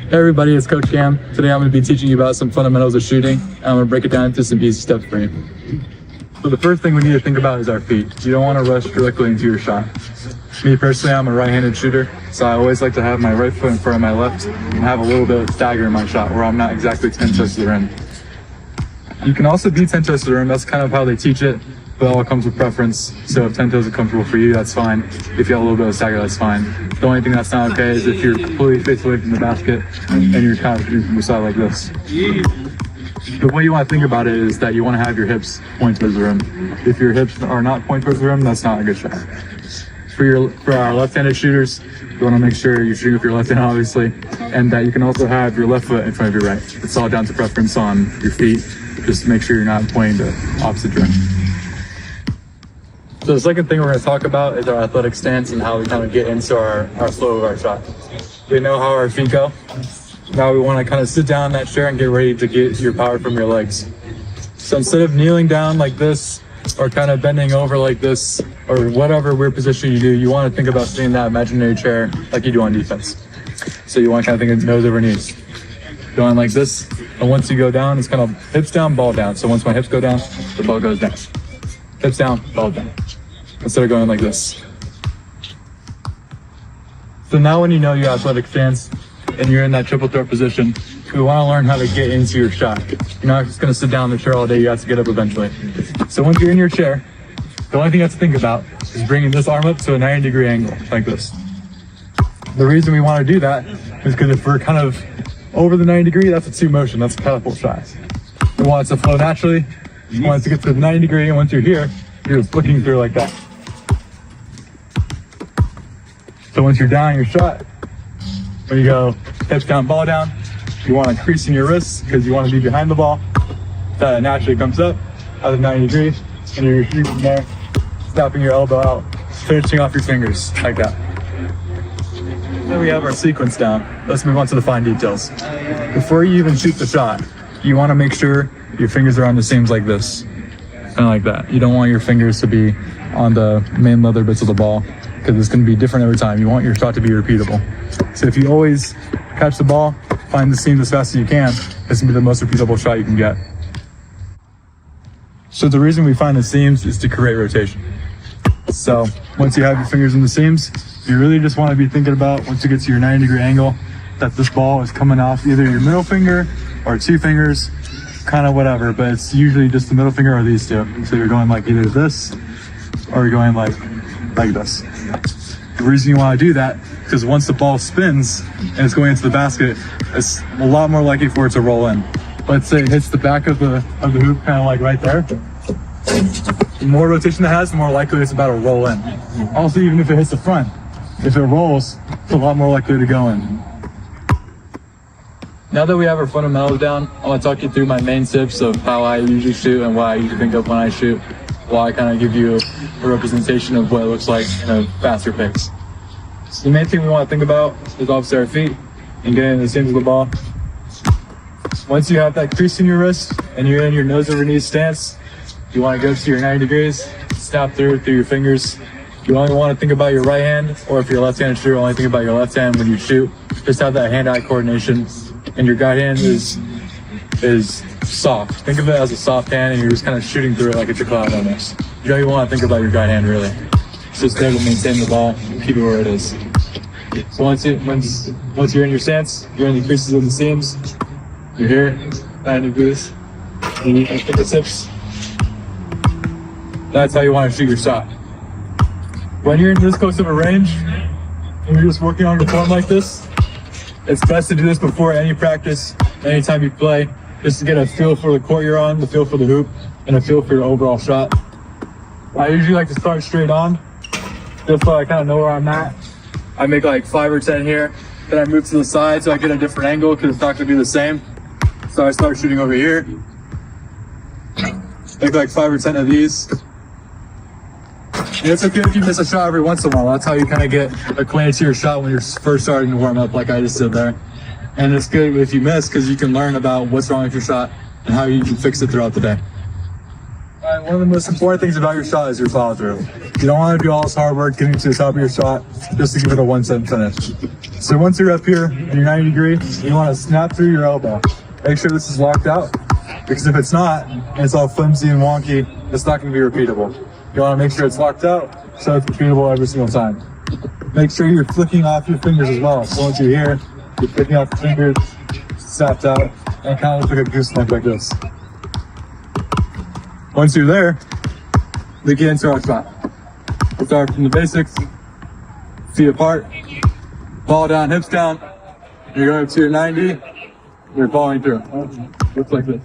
Hey everybody, it's Coach Cam. Today I'm going to be teaching you about some fundamentals of shooting. I'm going to break it down into some easy steps for you. So the first thing we need to think about is our feet. You don't want to rush directly into your shot. Me personally, I'm a right-handed shooter, so I always like to have my right foot in front of my left and have a little bit of stagger in my shot where I'm not exactly 10 toes to the rim. You can also be 10 toes to the rim, that's kind of how they teach it, but it all comes with preference. So if 10 toes are comfortable for you, that's fine. If you have a little bit of stagger, that's fine. The only thing that's not okay is if you're completely face away from the basket and you're kind of shooting from the side like this. The way you want to think about it is that you want to have your hips point towards the rim. If your hips are not point towards the rim, that's not a good shot. For our left-handed shooters, you want to make sure you're shooting with your left hand, obviously, and that you can also have your left foot in front of your right. It's all down to preference on your feet. Just make sure you're not pointing the opposite direction. So the second thing we're going to talk about is our athletic stance and how we kind of get into our flow of our shot. We know how our feet go. Now we want to kind of sit down in that chair and get ready to get your power from your legs. So instead of kneeling down like this or kind of bending over like this or whatever weird position you do, you want to think about sitting in that imaginary chair like you do on defense. So you want to kind of think of nose over knees. Going like this, and once you go down, it's kind of hips down, ball down. So once my hips go down, the ball goes down. Hips down, ball down. Instead of going like this. So now when you know your athletic stance and you're in that triple threat position, we want to learn how to get into your shot. You're not just going to sit down in the chair all day, you have to get up eventually. So once you're in your chair, the only thing you have to think about is bringing this arm up to a 90-degree angle, like this. The reason we want to do that is because if we're kind of over the 90-degree, that's a two motion, that's a catapult shot. We want it to flow naturally, we want it to get to the 90-degree, and once you're here, you're just looking through like that. So once you're down your shot, when you go hips down, ball down, you want to crease in your wrists because you want to be behind the ball. That naturally comes up at the 90 degree, and you're shooting there, snapping your elbow out, finishing off your fingers like that. Then we have our sequence down. Let's move on to the fine details. Before you even shoot the shot, you want to make sure your fingers are on the seams like this, kind of like that. You don't want your fingers to be on the main leather bits of the ball, because it's going to be different every time. You want your shot to be repeatable. So if you always catch the ball, find the seams as fast as you can, it's going to be the most repeatable shot you can get. So the reason we find the seams is to create rotation. So once you have your fingers in the seams, you really just want to be thinking about, once you get to your 90-degree angle, that this ball is coming off either your middle finger or two fingers, kind of whatever, but it's usually just the middle finger or these two. So you're going like either this or you're going like this. The reason you want to do that, because once the ball spins and it's going into the basket, it's a lot more likely for it to roll in. Let's say it hits the back of the hoop, kind of like right there. The more rotation it has, the more likely it's about to roll in. Also, even if it hits the front, if it rolls, it's a lot more likely to go in. Now that we have our fundamentals down, I want to talk you through my main tips of how I usually shoot and what I usually think of when I shoot, while I kind of give you a representation of what it looks like in a faster pace. So the main thing we want to think about is obviously our feet and getting the seams of the ball. Once you have that crease in your wrist and you're in your nose over knees stance, you want to go to your 90 degrees, snap through your fingers. You only want to think about your right hand, or if you're a left-handed shooter, only think about your left hand when you shoot. Just have that hand-eye coordination, and your guide hand is soft. Think of it as a soft hand, and you're just kind of shooting through it like it's a cloud almost. You don't even want to think about your guide hand really. It's just there to maintain the ball, keep it where it is. So once you're in your stance, you're in the creases of the seams, you're here, 90 degrees, and you pick the tips. That's how you want to shoot your shot. When you're in this close of a range, and you're just working on your form like this, it's best to do this before any practice, anytime you play, just to get a feel for the court you're on, the feel for the hoop, and a feel for your overall shot. I usually like to start straight on, just so I kind of know where I'm at. I make like 5 or 10 here, then I move to the side so I get a different angle because it's not going to be the same. So I start shooting over here, make like 5 or 10 of these. And it's okay if you miss a shot every once in a while. That's how you kind of get acquainted to your shot when you're first starting to warm up, like I just did there. And it's good if you miss because you can learn about what's wrong with your shot and how you can fix it throughout the day. One of the most important things about your shot is your follow through. You don't want to do all this hard work getting to the top of your shot just to give it a 1-7 finish. So once you're up here and you're 90 degrees, you want to snap through your elbow. Make sure this is locked out, because if it's not, and it's all flimsy and wonky, it's not going to be repeatable. You want to make sure it's locked out so it's repeatable every single time. Make sure you're flicking off your fingers as well. So once you're here, you're flicking off your fingers, snapped out, and kind of looks like a gooseneck like this. Once you're there, we get into our shot. We'll start from the basics, feet apart, ball down, hips down. You're going up to your 90, you're falling through. Looks like this.